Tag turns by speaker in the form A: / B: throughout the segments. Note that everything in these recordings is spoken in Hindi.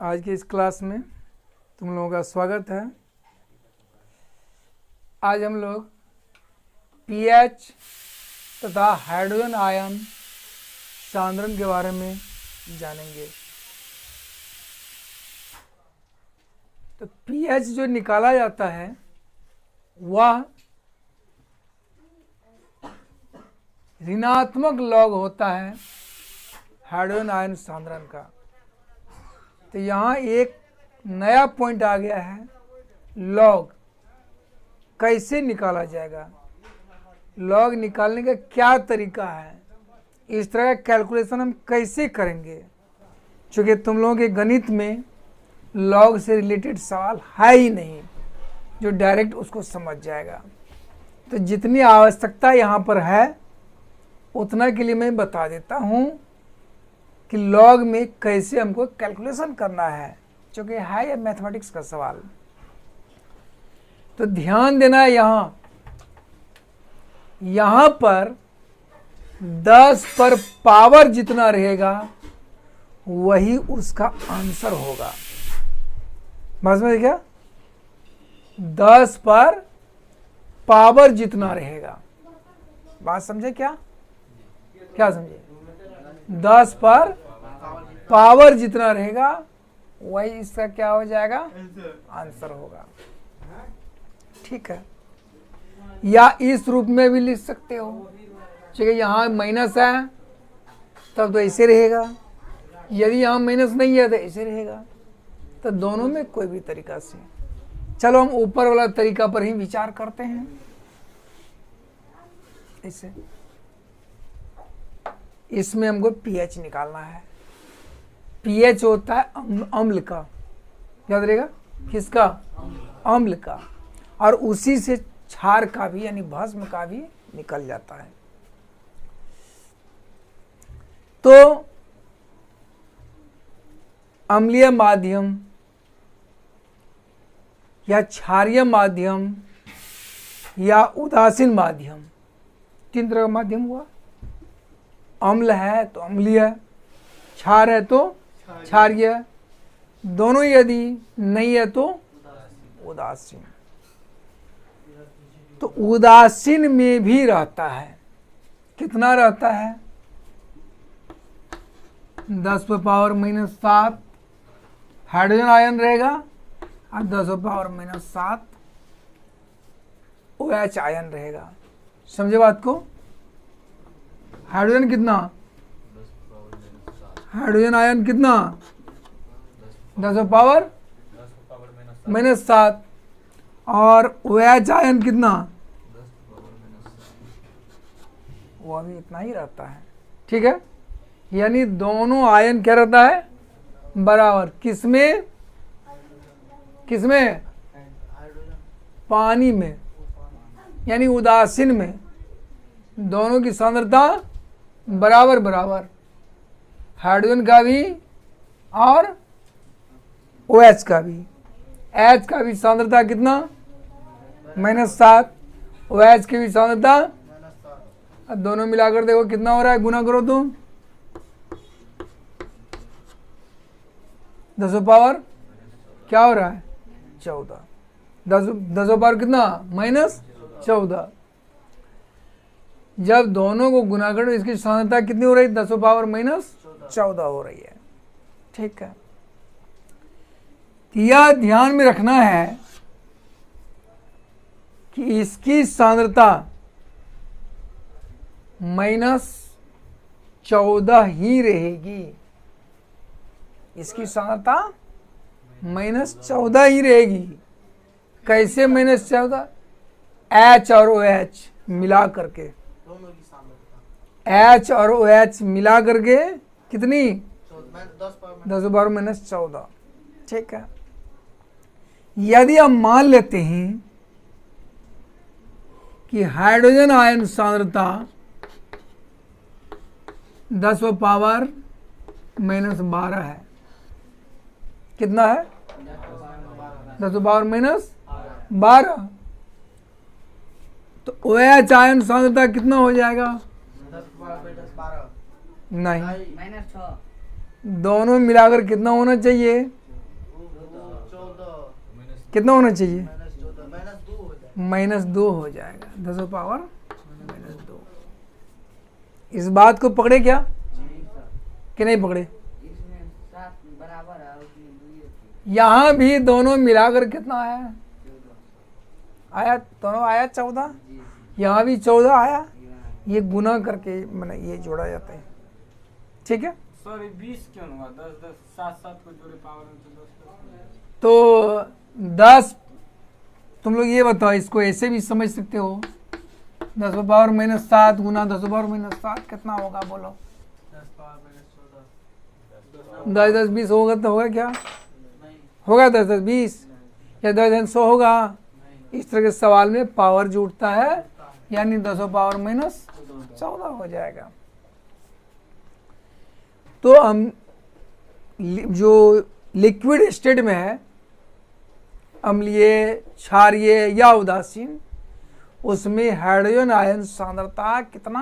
A: आज की इस क्लास में तुम लोगों का स्वागत है। आज हम लोग पीएच तथा हाइड्रोजन आयन सांद्रण के बारे में जानेंगे। तो पीएच जो निकाला जाता है वह ऋणात्मक लॉग होता है हाइड्रोजन आयन सांद्रण का। तो यहाँ एक नया पॉइंट आ गया है, लॉग कैसे निकाला जाएगा, लॉग निकालने का क्या तरीका है, इस तरह का कैलकुलेशन हम कैसे करेंगे। क्योंकि तुम लोगों के गणित में लॉग से रिलेटेड सवाल है ही नहीं जो डायरेक्ट उसको समझ जाएगा। तो जितनी आवश्यकता यहाँ पर है उतना के लिए मैं बता देता हूँ कि लॉग में कैसे हमको कैलकुलेशन करना है, क्योंकि है ये मैथमेटिक्स का सवाल। तो ध्यान देना है, यहाँ पर 10 पर पावर जितना रहेगा वही उसका आंसर होगा। समझ में क्या? 10 पर पावर जितना रहेगा, बात समझे? क्या समझे? 10 पर पावर जितना रहेगा वही इसका क्या हो जाएगा, आंसर होगा। ठीक है, या इस रूप में भी लिख सकते हो, ठीक है। यहाँ माइनस है तब तो ऐसे रहेगा, यदि यहाँ माइनस नहीं है तो ऐसे रहेगा। तो दोनों में कोई भी तरीका से। चलो हम ऊपर वाला तरीका पर ही विचार करते हैं। ऐसे इसमें हमको पीएच निकालना है। पीएच होता है अम्ल का, याद रहेगा, किसका? अम्ल का। और उसी से क्षार का भी यानी भस्म का भी निकल जाता है। तो अम्लीय माध्यम या क्षारीय माध्यम या उदासीन माध्यम, 3 तरह का माध्यम हुआ। अम्ल है तो अम्लीय, क्षार है तो क्षारीय, दोनों यदि नहीं है तो उदासीन। तो उदासीन में भी रहता है, कितना रहता है? 10 पर पावर -7 हाइड्रोजन आयन रहेगा और 10 पर पावर -7 OH आयन रहेगा। समझे बात को? हाइड्रोजन कितना? हाइड्रोजन आयन कितना? 10 पावर -7 और OH आयन कितना? वो भी इतना ही रहता है। ठीक है, यानी दोनों आयन क्या रहता है? बराबर। किसमें? पानी में, यानी उदासीन में दोनों की सांद्रता बराबर बराबर, हाइड्रोजन का भी और OH का भी। H का भी सांद्रता कितना? -7, OH की भी सांद्रता, दोनों मिलाकर देखो कितना हो रहा है, गुना करो तुम। 10 पावर क्या हो रहा है? 14। 10 पावर कितना? -14। जब दोनों को गुना करो इसकी सांद्रता कितनी हो रही है? 10 पावर -14 हो रही है। ठीक है, यह ध्यान में रखना है कि इसकी सांद्रता -14 ही रहेगी। इसकी सांद्रता -14 ही रहेगी। कैसे -14? H और OH मिला करके, H और OH मिला करके कितनी? 10 पावर -14। ठीक है, यदि हम मान लेते हैं कि हाइड्रोजन आयन सांद्रता 10 पावर -12 है, कितना है? 10 पावर -12। तो OH आयन सांद्रता कितना हो जाएगा? नहीं, दोनों मिलाकर कितना होना चाहिए? कितना होना चाहिए?
B: -2 हो जाएगा।
A: -2 हो जाएगा, 10 पावर -2। इस बात को पकड़े क्या कि नहीं पकड़े?
B: इसमें 7 बराबर है, उसमें 2
A: यहाँ भी दोनों मिलाकर कितना आया? आया, दोनों आया 14। यहाँ भी 14 आया। ये गुना करके मैंने ये जोड़ा जाता है, ठीक है।
C: सर 20 क्यों हुआ? 10 10 7 7 को जोड़े पावर में
A: तो 10, तुम लोग ये बताओ, इसको ऐसे भी समझ सकते हो, 10 पावर -7 गुना 10 पावर -7 कितना होगा बोलो?
C: 10 पावर -14।
A: 10 10 20 होगा तो होगा क्या? होगा 10 10 20 या 10 10 100 होगा? इस तरह के सवाल में पावर जुड़ता है, यानी 10 पावर -14 हो जाएगा। तो हम जो लिक्विड स्टेट में है, अम्लीय, क्षारीय या उदासीन, उसमें हाइड्रोजन आयन सांद्रता कितना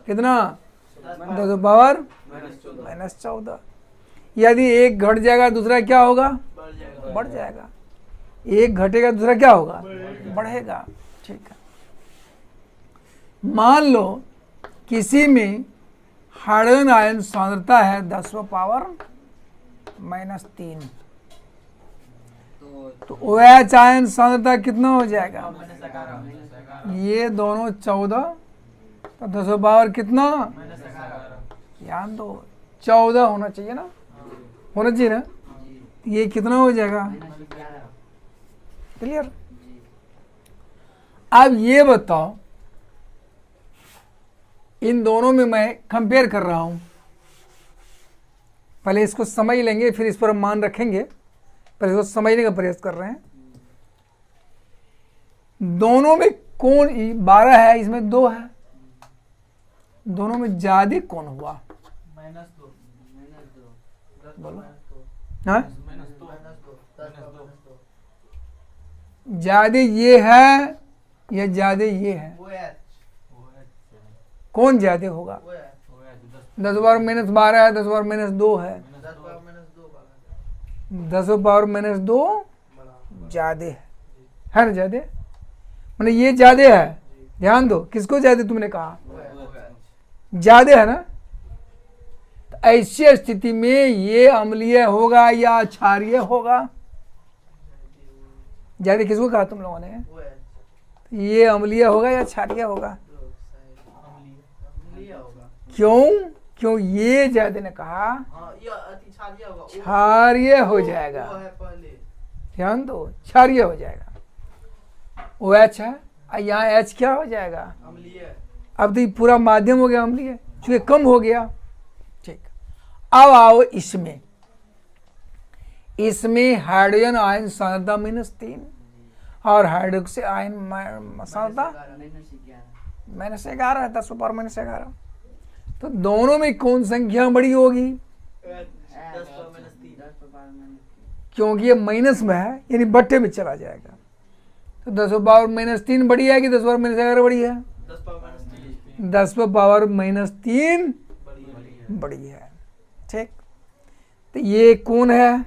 A: 10 पावर -14। यदि एक घट जाएगा दूसरा क्या होगा? बढ़ जाएगा। एक घटेगा दूसरा क्या होगा? बढ़ेगा, ठीक है। मान लो किसी में हाइड्रोजन आयन सांद्रता है 10 पावर -3, तो OH आयन सांद्रता कितना हो जाएगा? ये दोनों 14, तो 10 पावर कितना? ध्यान दो, 14 होना चाहिए ना, होना चाहिए ना। ये कितना हो जाएगा? क्लियर? अब ये बताओ, इन दोनों में मैं कंपेयर कर रहा हूं, पहले इसको समझ लेंगे फिर इस पर हम मान रखेंगे, पर इसको समझने का प्रयास कर रहे हैं। दोनों में कौन 12 है, इसमें 2 है, दोनों में ज्यादा कौन हुआ?
C: -2
A: बोलो, हाँ, ज्यादा ये है या ज्यादा ये है? कौन ज्यादा होगा? 10 पावर -12 है, 10 पावर -2 है, 10 पावर -2 ज्यादा है ना? ज्यादा मतलब ये ज्यादा है, ध्यान दो, किसको ज्यादा तुमने कहा? ज्यादा है ना। तो ऐसी स्थिति में ये अम्लीय होगा या क्षारीय होगा? ज्यादा किसको कहा तुम लोगों ने? ये अम्लीय होगा या क्षारीय होगा? क्यों ये ज्यादा ने कहा क्षारीय हो जाएगा, ध्यान दो, क्षारीय हो जाएगा। OH है, यहाँ H क्या हो जाएगा? अब तो ये पूरा माध्यम हो गया अम्लीय, चूंकि कम हो गया, ठीक। अब आओ इसमें हाइड्रोजन आयन सांद्रता -3 और हाइड्रोक्सी आयन सांद्रता -11 है, 10 पावर -11। तो दोनों में कौन संख्या बड़ी होगी? क्योंकि ये माइनस में है, यानी बट्टे में चला जाएगा। तो 10 पावर -3 बड़ी है कि 10 पावर -11 बड़ी है? 10 पावर -3 बड़ी है, ठीक। तो ये कौन है?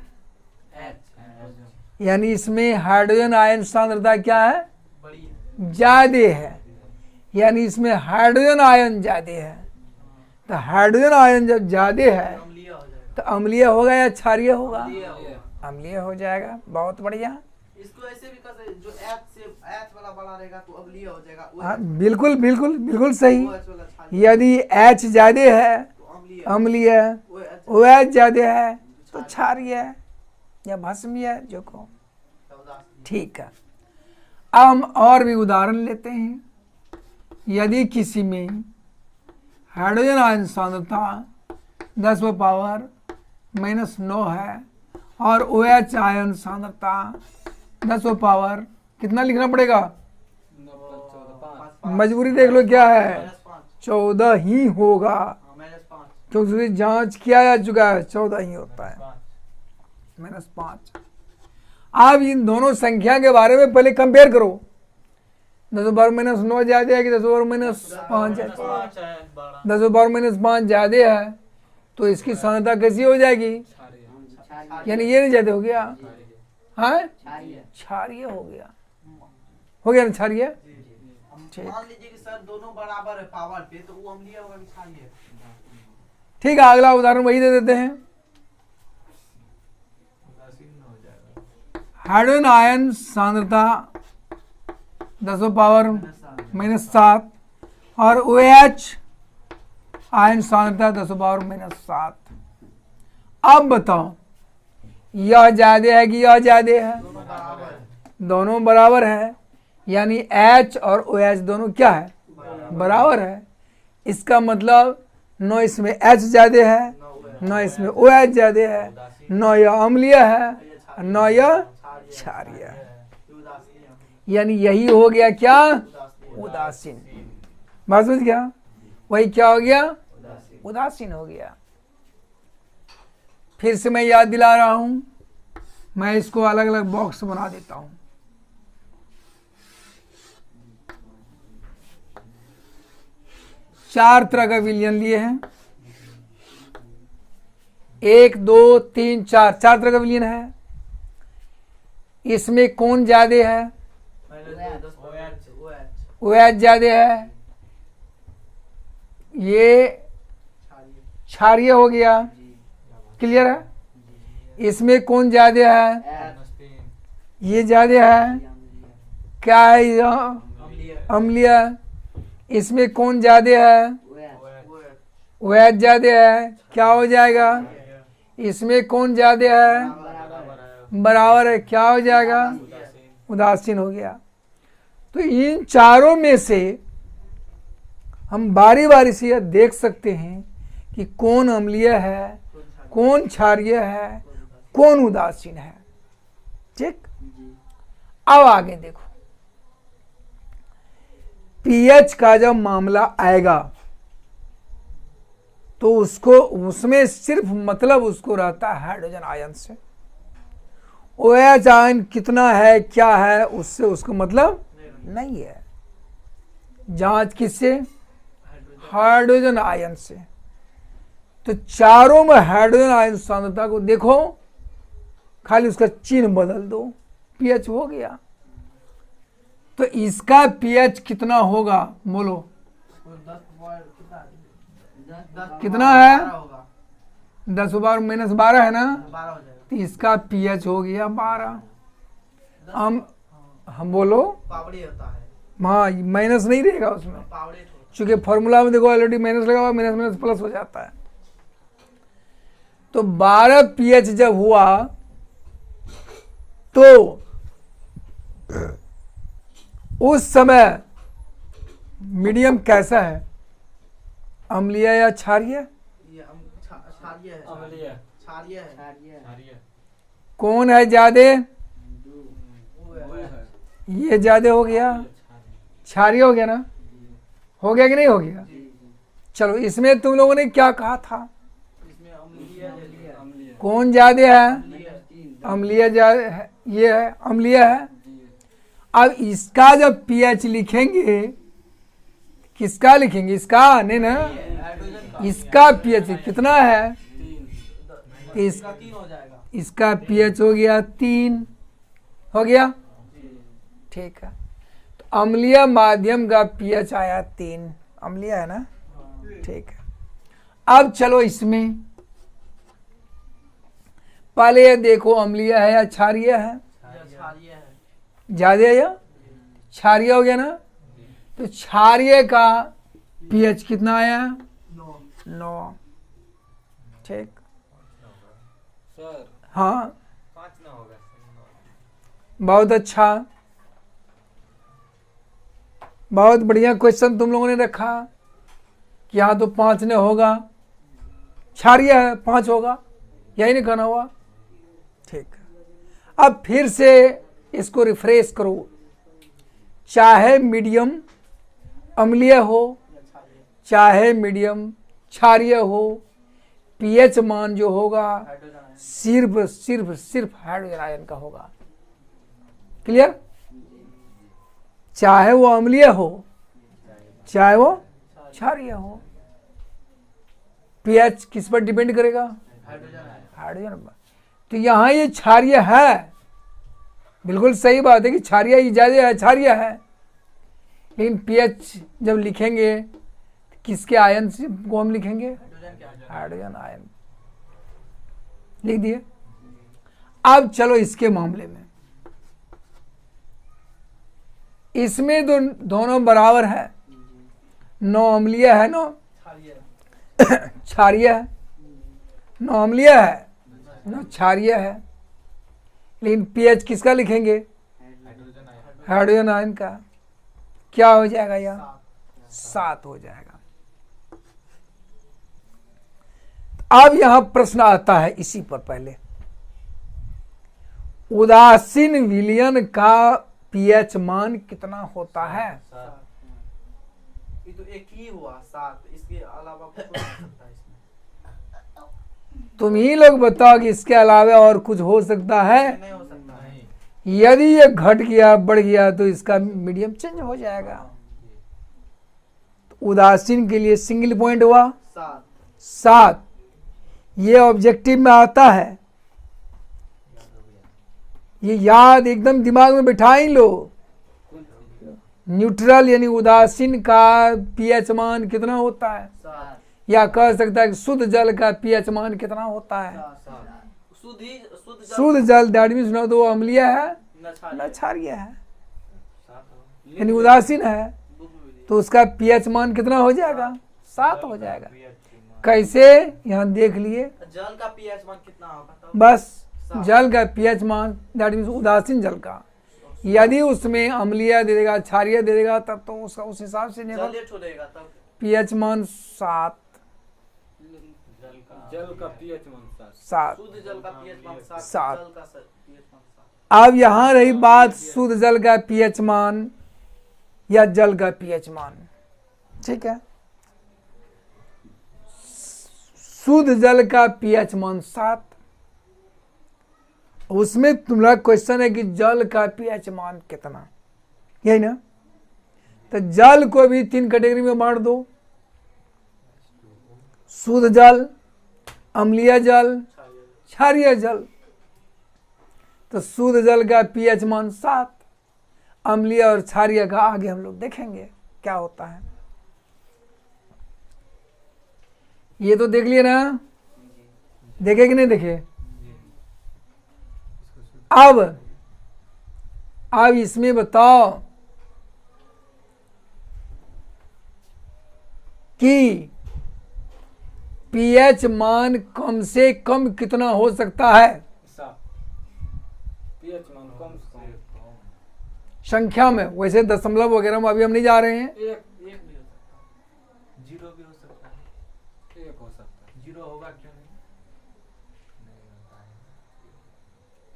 A: यानी इसमें हाइड्रोजन आयन सांद्रता क्या है? ज्यादा है, यानी इसमें हाइड्रोजन आयन ज्यादा है। तो हाइड्रोजन आयन जब ज्यादा है तो अम्लीय होगा या क्षारीय होगा? अम्लीय हो जाएगा, बहुत बढ़िया।
D: इसको ऐसे भी कर सकते, जो H वाला बड़ा रहेगा तो अम्लीय हो जाएगा।
A: हाँ, बिल्कुल बिल्कुल बिल्कुल सही। यदि H ज्यादा है अम्लीय, OH ज्यादा है तो क्षारीय या भस्मीय, जो को, ठीक है। अब हम और भी उदाहरण लेते हैं। यदि किसी में हाइड्रोजन आयन सांद्रता 10 पावर -9 है और OH आयन सांद्रता 10 पावर कितना लिखना पड़ेगा? मजबूरी देख लो क्या है, 14 ही होगा, क्योंकि जांच किया जा चुका है, 14 ही होता है, -5। आप इन दोनों संख्या के बारे में पहले कंपेयर करो। 10 पावर -9 ज्यादा है कि 10 पावर -5 है? 10 पावर -5 ज्यादा है, तो इसकी सांद्रता कैसी हो जाएगी? यानी ये नहीं ज्यादा हो गया, हाँ
B: क्षारीय।
A: क्षारीय हो गया ना क्षारीय। ठीक।
D: मान लीजिए कि सर दोनों बराबर है पावर पे, तो वो अम्लीय होगा कि क्षारीय?
A: ठीक है, अगला उदाहरण वही दे देते हैं। हाइड्रोजन आयन सांद्रता 10⁻⁻7 और OH आयन सांद्रता 10⁻⁻7। अब बताओ यह ज्यादा है कि यह ज्यादा है?
D: दोनों बराबर है।
A: दोनों बराबर है, यानी H और OH दोनों क्या है? बराबर है। इसका मतलब न इसमें H ज्यादा है न इसमें OH ज्यादा है, न यह अम्लीय है न यह क्षारीय है। यानी यही हो गया क्या? उदासीन। बात समझ गया? वही क्या हो गया? उदासीन हो गया। फिर से मैं याद दिला रहा हूं, मैं इसको अलग अलग बॉक्स बना देता हूं। चार तरह का विलयन लिए हैं, 1 2 3 4, 4 तरह का विलयन है। इसमें कौन ज्यादा है? OH ज्यादा है। ये क्षारीय हो गया, क्लियर है? इसमें कौन ज्यादा है? ये ज्यादा है। क्या है यह? अम्लीय। इसमें कौन ज्यादा है? OH ज्यादा है। क्या हो जाएगा? इसमें कौन ज्यादा है? बराबर है। क्या हो जाएगा? उदासीन हो गया। तो इन चारों में से हम बारी बारी से यह देख सकते हैं कि कौन अम्लीय है, कौन क्षारीय है, कौन उदासीन है। ठीक। अब आगे देखो, पीएच का जब मामला आएगा तो उसमें सिर्फ मतलब उसको रहता है हाइड्रोजन आयन से। OH आयन कितना है क्या है उससे उसको मतलब नहीं है। जांच किससे? हाइड्रोजन आयन से। तो चारों में हाइड्रोजन आयन सांद्रता को देखो, खाली उसका चिन्ह बदल दो, पीएच हो गया। तो इसका पीएच कितना होगा बोलो? कितना है? 10⁻⁻12 है ना? तो इसका पीएच हो गया 12। हम बोलो
D: पावड़ी होता है।
A: हाँ, माइनस नहीं रहेगा उसमें,
D: पावड़ी
A: चूंकि फॉर्मूला में देखो ऑलरेडी माइनस लगा हुआ, माइनस माइनस प्लस हो जाता है। तो 12 पीएच जब हुआ तो उस समय मीडियम कैसा है? अम्लीय या क्षारीय?
D: ये क्षारीय है।
C: अम्लीय।
D: क्षारीय है।
C: क्षारीय।
A: कौन है ज्यादा?
D: वो है।
A: ये ज्यादा हो गया, क्षारीय हो गया ना? हो गया कि नहीं हो गया? चलो, इसमें तुम लोगों ने क्या कहा था?
D: इसमें अम्लीय
A: कौन ज्यादा है? अम्लीय ज्यादा है, ये है अम्लीय है। अब इसका जब पीएच लिखेंगे, किसका लिखेंगे? इसका नहीं ना, इसका पीएच कितना है?
D: इसका 3 हो जाएगा।
A: इसका पीएच हो गया 3, हो गया। ठीक है, तो अम्लीय माध्यम का पीएच आया 3, अम्लीय है ना? ठीक है। अब चलो इसमें पहले ये देखो अम्लीय है या क्षारीय है?
D: क्षारीय है।
A: ज्यादा है या क्षारीय हो गया ना? तो क्षारीय का पीएच कितना आया? 9। ठीक।
C: सर
A: हाँ,
C: 5 ना होगा।
A: बहुत अच्छा, बहुत बढ़िया क्वेश्चन तुम लोगों ने रखा कि यहाँ तो 5 ने होगा, क्षारीय है 5 होगा, यही नहीं कहना हुआ। ठीक। अब फिर से इसको रिफ्रेश करो, चाहे मीडियम अम्लीय हो चाहे मीडियम क्षारीय हो, पीएच मान जो होगा सिर्फ सिर्फ सिर्फ हाइड्रोजन आयन का होगा। क्लियर? चाहे वो अम्लीय हो चाहे वो क्षारीय हो, पीएच किस पर डिपेंड करेगा? हाइड्रोजन पर। तो यहाँ ये क्षारीय है बिल्कुल सही बात है कि क्षारीय ही ज्यादा है, क्षारीय है, लेकिन पीएच जब लिखेंगे किसके आयन से को हम लिखेंगे?
D: हाइड्रोजन क्या?
A: हाइड्रोजन आयन लिख दिए। अब चलो इसके मामले में, इसमें दोनों बराबर है, नौ अम्लीय है, नौ क्षारीय है, नौ अम्लीय है, नौ क्षारीय है, लेकिन पीएच किसका लिखेंगे? हाइड्रोजन आयन का। क्या हो जाएगा? यहाँ 7 हो जाएगा। अब यहां प्रश्न आता है इसी पर, पहले उदासीन विलयन का पीएच मान कितना होता है?
D: ये तो एक ही हुआ 7, इसके अलावा कुछ हो सकता है इसमें?
A: तुम ही लोग बताओ कि इसके अलावा और कुछ हो सकता है?
D: नहीं हो सकता है।
A: यदि ये घट गया, बढ़ गया, तो इसका मीडियम चेंज हो जाएगा। तो उदासीन के लिए सिंगल पॉइंट हुआ 7। ये ऑब्जेक्टिव में आता है, ये याद एकदम दिमाग में बिठा ही लो। न्यूट्रल यानी उदासीन का पीएच मान कितना होता है?
D: 7।
A: या कह सकता है कि शुद्ध जल का पीएच मान कितना होता है? शुद्ध जल दैट मीन्स न तो अम्लीय है न क्षारीय है, यानी उदासीन है, तो उसका पीएच मान कितना हो जाएगा? 7 हो जाएगा। कैसे? यहाँ देख लिए,
D: जल का पीएच मान कितना होगा तब?
A: बस जल का पीएच मान दैट मीन्स उदासीन जल का, यदि उसमें अम्लीय दे देगा, क्षारीय दे देगा, तब तो उसका उस हिसाब से
D: जलीय छोड़ेगा तब
A: पीएच मान 7।
C: जल का पीएच मान
A: 7।
D: शुद्ध जल का पीएच मान 7।
A: 7।
D: जल का पीएच मान 7।
A: अब यहां रही बात शुद्ध जल का पीएच मान या जल का पीएच मान, ठीक है? शुद्ध जल का पीएच मान 7, उसमें तुम्हारा क्वेश्चन है कि जल का पीएच मान कितना, यही ना? तो जल को भी 3 कैटेगरी में बांट दो, शुद्ध जल, अम्लीय जल, क्षारीय जल। तो शुद्ध जल का पीएच मान 7, अम्लीय और क्षारीय का आगे हम लोग देखेंगे क्या होता है। ये तो देख लिए ना? देखे कि नहीं देखे? अब इसमें बताओ कि पीएच मान कम से कम कितना हो सकता है?
C: 7। पीएच मान कम से कम
A: संख्या में, वैसे दशमलव वगैरह में अभी हम नहीं जा रहे हैं।
C: एक
D: भी हो सकता है, 0 भी हो सकता है।
C: 1 हो सकता है।
D: 0 होगा क्यों नहीं?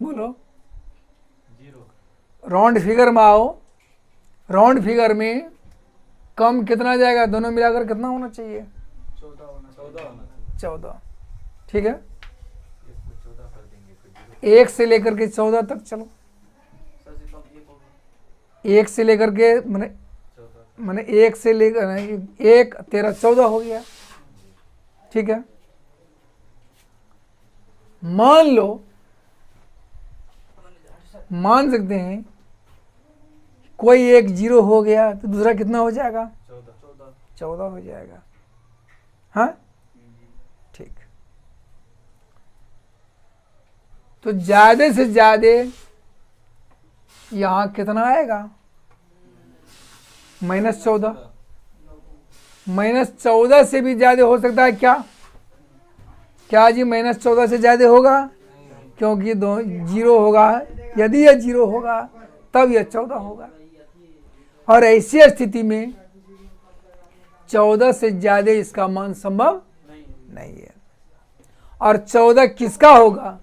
A: बोलो।
D: 0
A: राउंड फिगर में आओ, राउंड फिगर में कम कितना जाएगा? दोनों मिलाकर कितना होना चाहिए?
D: 14 होना
C: 14 होना
A: 14, ठीक है?
D: 14 कर देंगे,
A: 1 से लेकर के 14 तक चलो,
D: सबसे कम 1 होगा।
A: 1 से लेकर के मैंने 1 से लेकर 1 13 14 हो गया, ठीक है? मान लो, मान सकते हैं कोई एक 0 हो गया तो दूसरा कितना हो जाएगा? 14 हो जाएगा। हाँ, ठीक। तो ज्यादा से ज्यादा यहां कितना आएगा? -14। -14 से भी ज्यादा हो सकता है क्या? क्या जी -14 से ज्यादा होगा? क्योंकि 0 होगा, यदि यह 0 होगा तब यह 14 होगा, और ऐसी स्थिति में 14 से ज्यादा इसका मान संभव नहीं है। और 14 किसका होगा?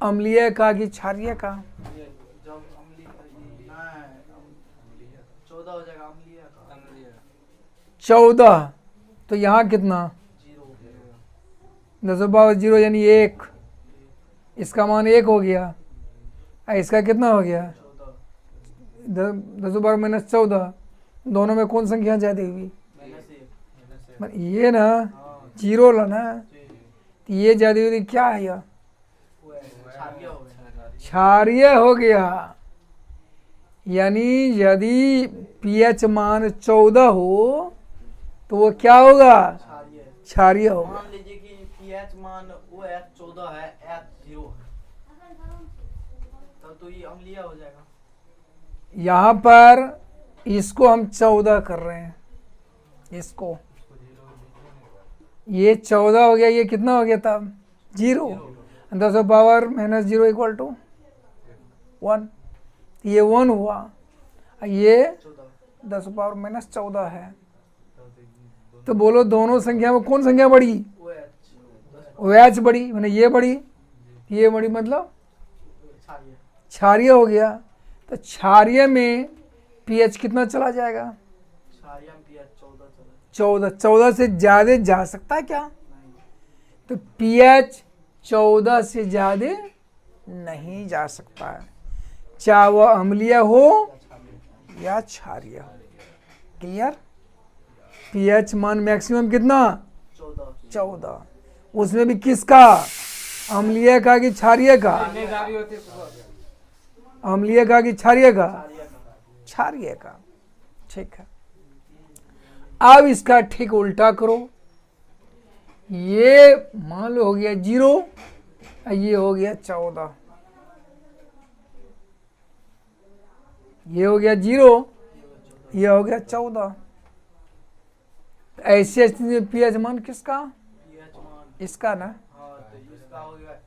A: अम्लीय का कि क्षारीय का?
D: जब अम्लीय 14 हो जाएगा अम्लीय का।
A: 14, तो यहाँ कितना? 10⁻0 यानी 1, इसका मान 1 हो गया, इसका कितना हो गया? 10⁻14। दोनों में कौन संख्या ज्यादा हुई? ये ना 0 ला ना, ये ज्यादा हुई, क्या है यह? क्षारीय हो गया। यानी यदि पीएच मान 14 हो तो वो क्या होगा?
D: क्षारीय है।
A: क्षारीय होगा।
D: मान लीजिए कि पीएच मान वो H 14 है, H 0 है, तब तो ये अम्लीय हो जाएगा।
A: यहाँ पर इसको हम 14 कर रहे हैं, इसको, ये 14 हो गया, ये कितना हो गया तब? 0। 10 पावर माइनस 0 इक्वल टू 1, ये 1 हुआ, और ये 10 पावर माइनस 14 है। तो बोलो दोनों संख्या में कौन संख्या बड़ी?
D: वो H
A: वो एच बड़ी, मैंने ये बड़ी, ये बड़ी, मतलब
D: क्षारीय।
A: क्षारीय हो गया। तो क्षारीय में पीएच कितना चला जाएगा?
D: क्षारीय में pH 14 चला।
A: 14 से ज्यादा जा सकता है क्या?
D: नहीं।
A: तो पीएच 14 से ज्यादा नहीं जा सकता है, चाहे वह अम्लीय हो या क्षारीय हो। क्लियर? पीएच मान मैक्सिमम कितना? 14। उसमें भी किसका? अम्लीय का कि क्षारीय का?
C: जिम्मेदारी होती है तो
A: अम्लीय का कि क्षारीय का? क्षारीय का। ठीक है, अब इसका ठीक उल्टा करो। ये मान लो हो गया 0, ये हो गया 14, ये हो गया 0, ये हो गया 14। ऐसे स्थिति में पीएच मान किसका?
D: pH मान,
A: इसका ना।
D: हाँ, तो इसका हो गया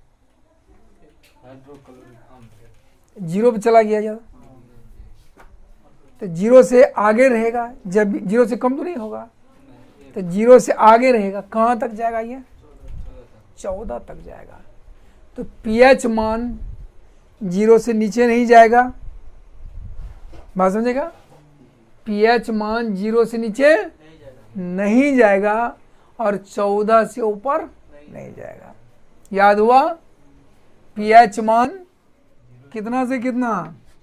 C: हाइड्रोक्लोरिक अम्ल।
A: 0 पे चला गया जब, तो 0 से आगे रहेगा, जब 0 से कम तो नहीं होगा, तो 0 से आगे रहेगा। कहाँ तक जाएगा? ये 14 तक जाएगा। तो पीएच मान 0 से नीचे नहीं जाएगा, बात समझेगा? पीएच मान 0 से नीचे
D: नहीं जाएगा।
A: नहीं जाएगा और 14 से ऊपर नहीं जाएगा। याद हुआ? पीएच मान कितना से कितना?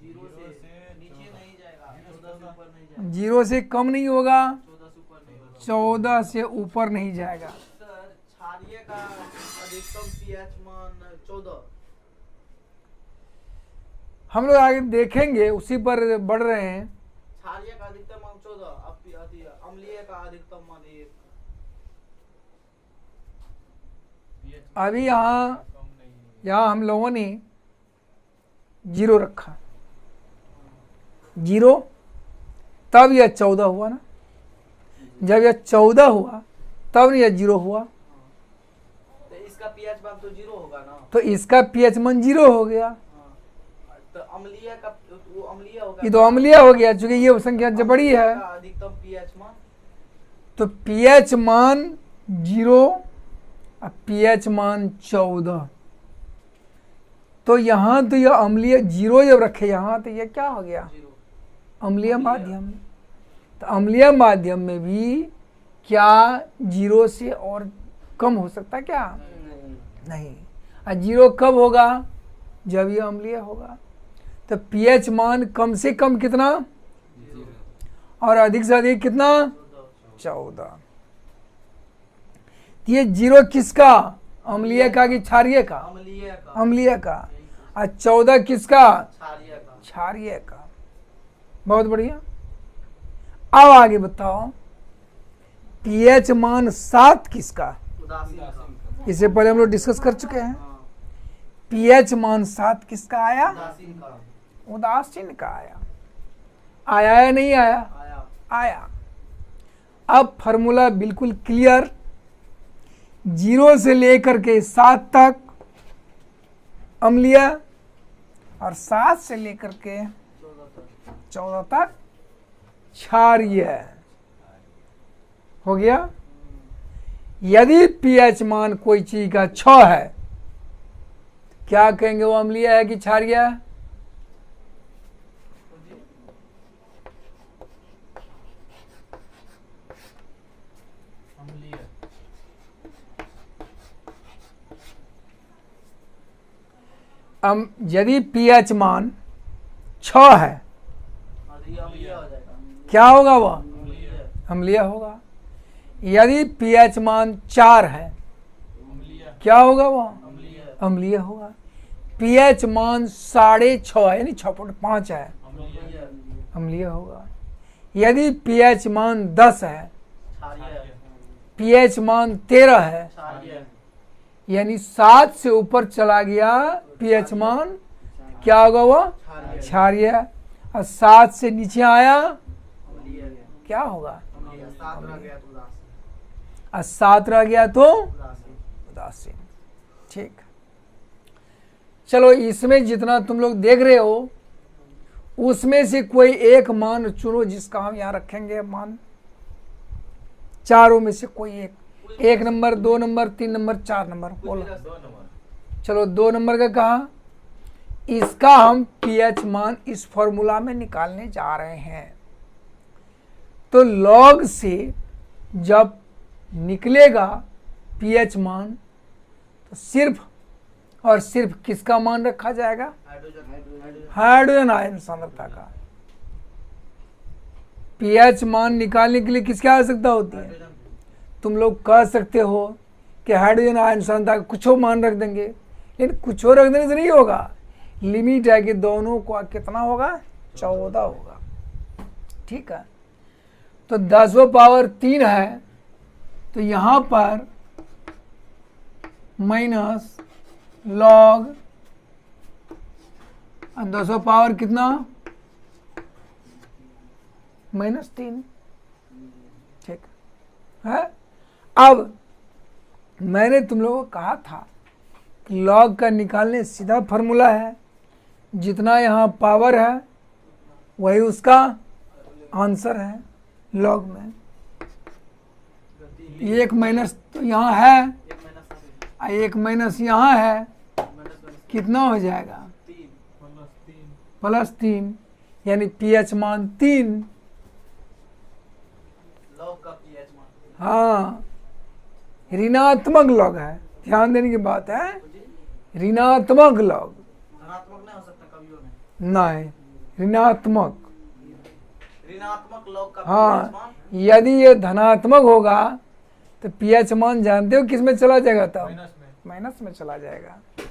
D: 0 से नीचे नहीं जाएगा, 14 से ऊपर नहीं जाएगा,
A: 0 से कम नहीं होगा,
D: 14 से ऊपर नहीं होगा।
A: 14 से ऊपर नहीं जाएगा।
D: सर, क्षारीय का अधिकतम pH मान 14।
A: हम लोग आगे देखेंगे, उसी पर बढ़ रहे हैं।
D: क्षारीय का अधिकतम मान 14, अब अम्लीय का अधिकतम मान 1।
A: अभी यहाँ हम लोगों ने 0 रखा, 0, तब यह 14 हुआ ना। जब यह 14 हुआ तब यह 0 हुआ,
D: तो इसका pH मान तो 0 होगा ना।
A: तो इसका पीएच मान 0 हो गया।
D: हाँ, तो अम्लीय का वो अम्लीय होगा।
A: ये तो अम्लीय हो गया, चूंकि ये संख्या जब बड़ी है।
D: का अधिकतम pH मान
A: तो पीएच मान 0 और पीएच मान 14। तो यहाँ तो यह अम्लीय 0 जब रखे यहाँ, तो यह क्या हो गया?
D: 0।
A: अम्लीय माध्यम। तो अम्लीय माध्यम में भी क्या 0 से और कम हो सकता है क्या? नहीं। और 0 कब होगा? जब ये अम्लीय होगा। तो पीएच मान कम से कम कितना और अधिक से अधिक कितना? 14। ये 0 किसका? अम्लीय का कि क्षारीय का?
D: अम्लीय का।
A: अम्लीय का। और 14 किसका?
D: क्षारीय का।
A: क्षारीय का। बहुत बढ़िया। अब आगे बताओ, पीएच मान 7 किसका?
D: उदासीन का।
A: इससे पहले हम लोग डिस्कस कर चुके हैं।
D: हाँ,
A: पीएच मान 7 किसका आया?
D: उदासीन का
A: उदासीन का आया। आया या नहीं आया?
D: आया।
A: आया। अब फॉर्मूला बिल्कुल क्लियर, 0 से लेकर के 7 तक अम्लीय और 7 से लेकर के 14 तक क्षारीय हो गया। यदि पीएच मान कोई चीज का 6 है, क्या कहेंगे? वो अम्लीय है कि क्षारीय है? यदि पीएच मान 6 है,
D: ये अम्लीय हो जाएगा।
A: क्या होगा? वह
D: अम्लीय।
A: अम्लीय होगा। यदि पीएच मान 4 है, क्या होगा? वह
D: अम्लीय।
A: अम्लीय होगा। पीएच मान 6.5 है, यानी 6.5 है, अम्लीय होगा। यदि पीएच मान 10 है,
D: क्षारीय है।
A: पीएच मान 13 है,
D: क्षारीय है।
A: यानी 7 से ऊपर चला गया पीएच मान, क्या होगा वो?
D: क्षारीय।
A: क्षारीय। और 7 से नीचे आया
D: अम्लीय है।
A: क्या होगा?
D: अम्लीय। 7 रह गया तो उदासीन।
A: और 7 रह गया तो
D: उदासीन।
A: उदासीन। ठीक, चलो इसमें जितना तुम लोग देख रहे हो उसमें से कोई एक मान चुनो जिसका हम यहाँ रखेंगे मान। चारों में से कोई एक, 1 नंबर, 2 नंबर, 3 नंबर, 4 नंबर बोलो।
D: 2 नंबर।
A: चलो 2 नंबर का कहा, इसका हम पीएच मान इस फॉर्मूला में निकालने जा रहे हैं। तो लॉग से जब निकलेगा पीएच मान तो सिर्फ और सिर्फ किसका मान रखा जाएगा? हाइड्रोजन आयन सांद्रता का। पीएच मान निकालने के लिए किसकी आवश्यकता होती है? तुम लोग कह सकते हो कि हाइड्रोजन आयन सांद्रता का कुछ मान रख देंगे, लेकिन कुछ रख देने से नहीं होगा। लिमिट है कि दोनों का कितना होगा? 14 होगा। ठीक है, तो 10⁻³ है, तो यहां पर माइनस लॉग 10 कितना? -3। ठीक है। अब मैंने तुम लोगों को कहा था कि लॉग का निकालने सीधा फार्मूला है, जितना यहाँ पावर है वही उसका आंसर है लॉग में। 1 माइनस तो यहाँ है, 1 माइनस यहाँ है, कितना हो जाएगा? +3, यानी पीएच मान 3।
D: लॉग का पीएच मान।
A: हाँ, ऋणात्मक लॉग है, ध्यान देने की बात है। ऋणात्मक लॉग
D: धनात्मक नहीं हो सकता कभी में।
A: नहीं, ऋणात्मक।
D: ऋणात्मक लॉग का
A: हाँ,
D: पीएच मान।
A: यदि ये धनात्मक होगा तो पीएच मान जानते हो किस में चला जाएगा? तब
C: माइनस में।
A: माइनस में चला जाएगा।
D: तो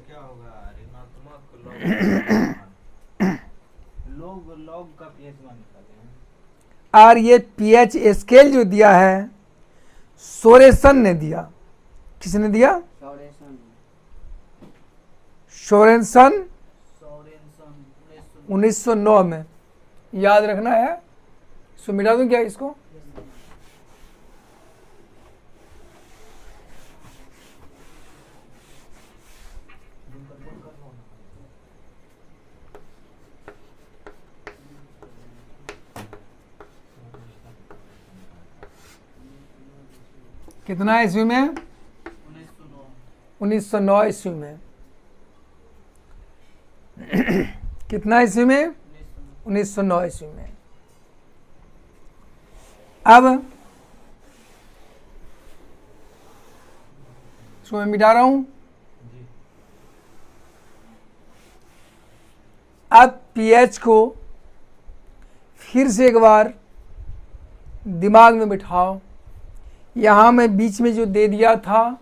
D: क्या होगा? ऋणात्मक लॉग का पीएच मान निकालते हैं।
A: और ये पीएच स्केल जो दिया है सोरेसन ने दिया। किसने दिया? सोरेसन 1909 में। याद रखना है। सो मिटा दूं क्या इसको? कितना ईस्वी में? 1909 ईस्वी में। कितना ईस्वी में? 1909 ईस्वी में। अब इसको मैं मिटा रहा हूं। अब पीएच को फिर से एक बार दिमाग में बिठाओ। यहाँ मैं बीच में जो दे दिया था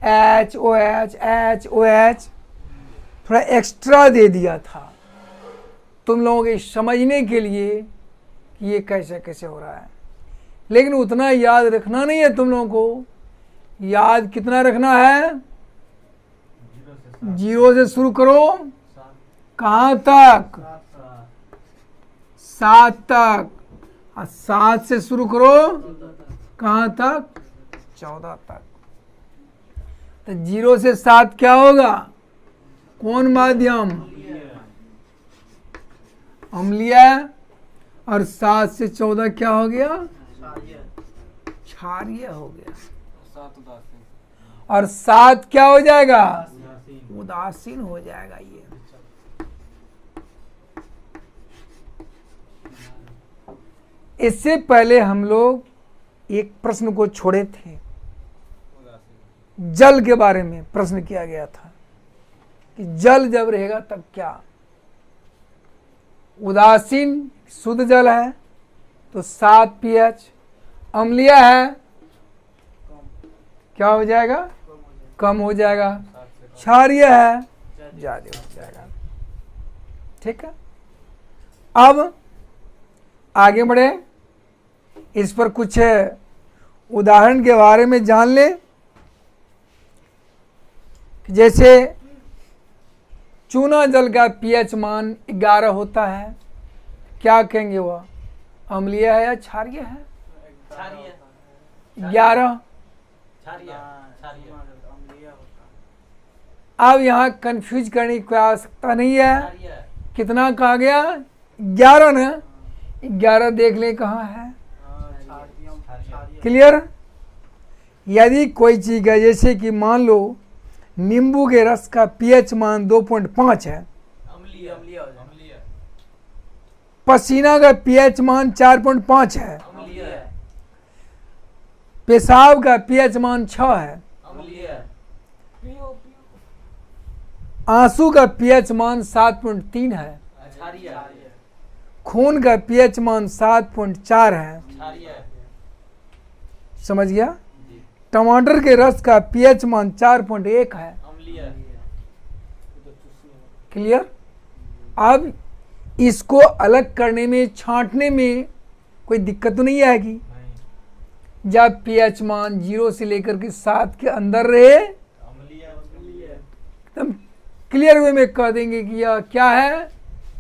A: HOH थोड़ा एक्स्ट्रा दे दिया था तुम लोगों के समझने के लिए कि ये कैसे कैसे हो रहा है, लेकिन उतना याद रखना नहीं है तुम लोगों को। याद कितना रखना है? 0 से शुरू करो, कहाँ तक? 7 तक। और 7 से शुरू करो, कहाँ तक? 14 तक। तो 0 से 7 क्या होगा? कौन माध्यम? अम्लीय। और 7 से 14 क्या हो गया? क्षारीय हो गया।
C: 7 उदासीन।
A: और 7 क्या हो जाएगा? उदासीन हो जाएगा। ये इससे पहले हम लोग एक प्रश्न को छोड़े थे,
C: उदासीन।
A: जल के बारे में प्रश्न किया गया था कि जल जब रहेगा तब क्या? उदासीन शुद्ध जल है तो 7 pH, अम्लीय है क्या हो जाएगा? कम हो जाएगा। क्षारीय है ज्यादा हो जाएगा। ठीक है। अब आगे बढ़े, इस पर कुछ उदाहरण के बारे में जान ले। जैसे चूना जल का पीएच मान 11 होता है, क्या कहेंगे वह अम्लीय है या क्षारीय है?
D: क्षारीय।
A: 11।
D: क्षारीय। क्षारीय।
A: अब यहाँ कंफ्यूज करने की कोई आवश्यकता नहीं है।
D: क्षारीय।
A: कितना कहा गया? 11 ना? 11 देख ले कहाँ है। क्लियर? यदि कोई चीज है, जैसे कि मान लो नींबू के रस का पीएच मान 2.5 है,
D: अम्लीय। अम्लीय हो जाए।
A: पसीना का पीएच मान 4.5 है,
D: अम्लीय।
A: पेशाब का पीएच मान 6 है,
D: अम्लीय।
A: आंसू का पीएच मान 7.3 है,
D: क्षारीय।
A: खून का पीएच मान 7.4 है।
D: क्षारीय।
A: समझ गया? टमाटर के रस का पीएच मान 4.1 है।
D: अम्लीय।
A: क्लियर? अब इसको अलग करने में, छांटने में कोई दिक्कत तो नहीं आएगी। जब पीएच मान 0 से लेकर के 7 के अंदर रहे, तब क्लियर वे में कह देंगे कि यह क्या है,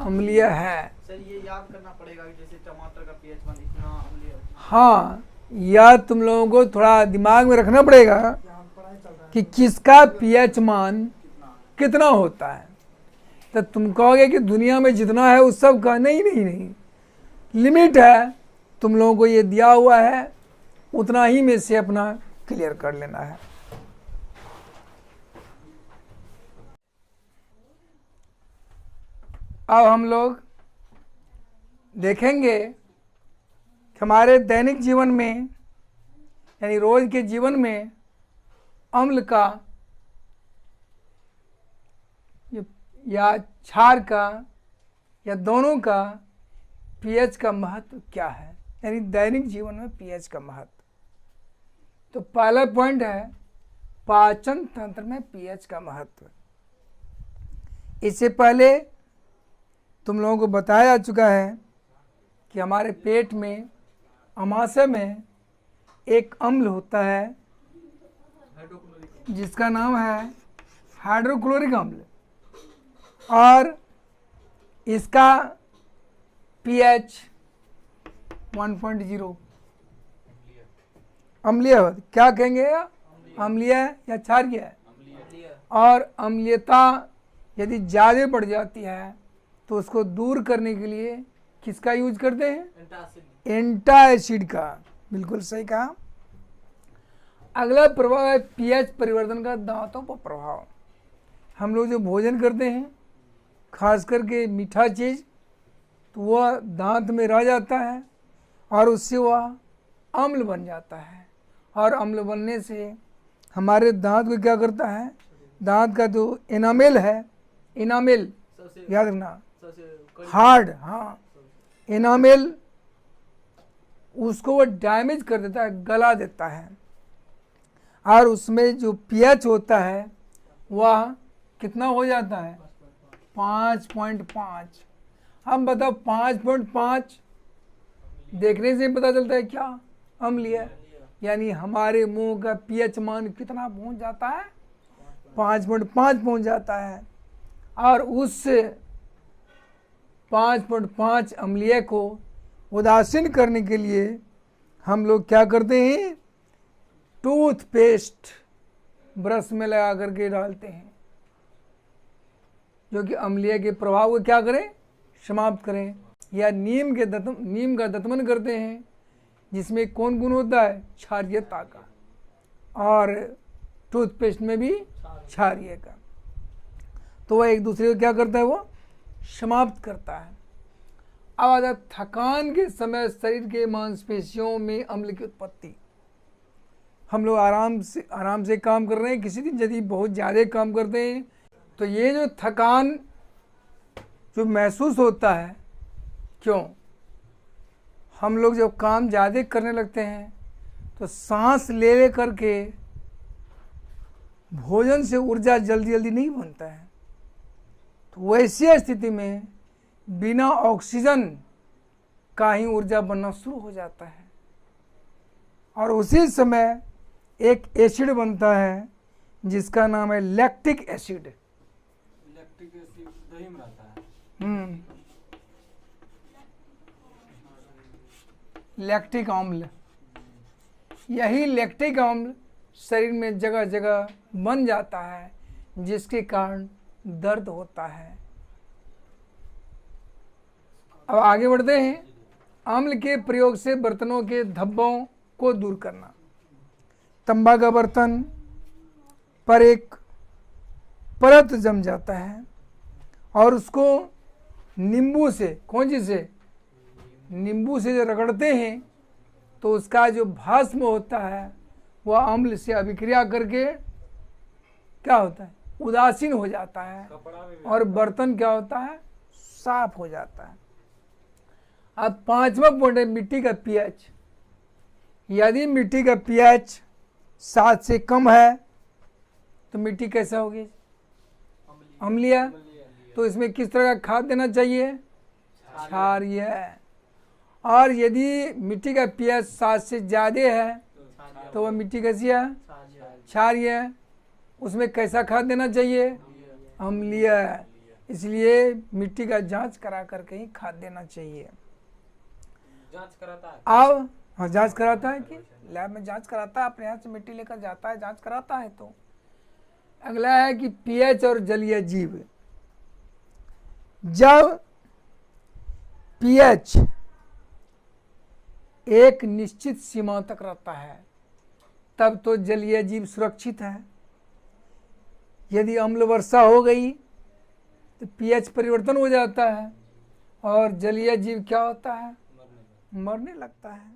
A: अम्लीय है।
D: सर ये याद करना पड़ेगा कि जैसे टमाटर का पीएच मान इतना अम्लीय।
A: हाँ, यह तुम लोगों को थोड़ा दिमाग में रखना पड़ेगा कि किसका पीएच मान कितना होता है। तो तुम कहोगे कि दुनिया में जितना है उस सब का, नहीं नहीं नहीं, लिमिट है। तुम लोगों को ये दिया हुआ है, उतना ही में से अपना क्लियर कर लेना है। अब हम लोग देखेंगे कि हमारे दैनिक जीवन में, यानी रोज के जीवन में अम्ल का या क्षार का या दोनों का पीएच का महत्व क्या है, यानी दैनिक जीवन में पीएच का महत्व। तो पहला पॉइंट है पाचन तंत्र में पीएच का महत्व। इससे पहले तुम लोगों को बताया जा चुका है कि हमारे पेट में, अमाशय में एक अम्ल होता है जिसका नाम है हाइड्रोक्लोरिक अम्ल, और इसका पीएच 1.0 अम्लीय। क्या कहेंगे? अम्लीय या क्षारीय है। और अम्लीयता यदि ज़्यादा बढ़ जाती है तो उसको दूर करने के लिए किसका यूज करते हैं? एंटासिड का। बिल्कुल सही कहा। अगला प्रभाव है पीएच परिवर्तन का दांतों पर प्रभाव। हम लोग जो भोजन करते हैं, खास करके मीठा चीज़, तो वह दांत में रह जाता है और उससे वह अम्ल बन जाता है, और अम्ल बनने से हमारे दांत को क्या करता है, दांत का जो एनामेल है, एनामेल याद रखना, हार्ड, हाँ, एनामेल, उसको वो डैमेज कर देता है, गला देता है, और उसमें जो पीएच होता है वह कितना हो जाता है? 5.5। हम बताओ 5.5 देखने से पता चलता है क्या? अम्लीय। यानी हमारे मुंह का पीएच मान कितना पहुंच जाता है? 5.5 पहुंच जाता है। और उस 5.5 अम्लीय को उदासीन करने के लिए हम लोग क्या करते हैं? टूथपेस्ट ब्रश में लगा करके डालते हैं, जो कि अम्लीय के प्रभाव को क्या करें? समाप्त करें। या नीम का दतमन करते हैं, जिसमें कौन गुण होता है? क्षारीयता का, और टूथपेस्ट में भी क्षारीय का। तो वह एक दूसरे को क्या करता है? वो समाप्त करता है। अब आता थकान के समय शरीर के मांसपेशियों में अम्ल की उत्पत्ति। हम लोग आराम से काम कर रहे हैं, किसी दिन यदि बहुत ज़्यादा काम करते हैं तो ये जो थकान जो महसूस होता है, क्यों? हम लोग जब काम ज़्यादा करने लगते हैं तो सांस ले करके भोजन से ऊर्जा जल्दी नहीं बनता है। तो वैसी स्थिति में बिना ऑक्सीजन का ही ऊर्जा बनना शुरू हो जाता है और उसी समय एक एसिड बनता है जिसका नाम है लैक्टिक एसिड।
C: इलेक्ट्रिक एसिड दही में रहता है।
A: लैक्टिक अम्ल, यही लैक्टिक अम्ल शरीर में जगह जगह बन जाता है जिसके कारण दर्द होता है। अब आगे बढ़ते हैं। अम्ल के प्रयोग से बर्तनों के धब्बों को दूर करना। तांबा का बर्तन पर एक परत जम जाता है और उसको नींबू से, कौन सी से, नींबू से जो रगड़ते हैं तो उसका जो भस्म होता है वह अम्ल से अभिक्रिया करके क्या होता है, उदासीन हो जाता है
C: कपड़ा में भी
A: और बर्तन क्या होता है, साफ हो जाता है। अब पांचवा पॉइंट है मिट्टी का पीएच। यदि मिट्टी का पीएच 7 से कम है तो मिट्टी कैसा होगी, अम्लीय। तो इसमें किस तरह का खाद देना चाहिए, क्षारीय। और यदि मिट्टी का पीएच 7 से ज़्यादा है तो वह मिट्टी कैसी है, क्षारीय। उसमें कैसा खाद देना चाहिए, अम्लीय। इसलिए मिट्टी का जांच करा करके ही खाद देना चाहिए।
C: जांच कराता है।
A: अब हाँ, जांच कराता है कि लैब में जांच कराता है, अपने यहाँ से मिट्टी लेकर जाता है, जांच कराता है। तो अगला है कि पीएच और जलीय जीव। जब पीएच एक निश्चित सीमा तक रहता है तब तो जलीय जीव सुरक्षित है। यदि अम्ल वर्षा हो गई तो पीएच परिवर्तन हो जाता है और जलीय जीव क्या होता है, मरने लगता है।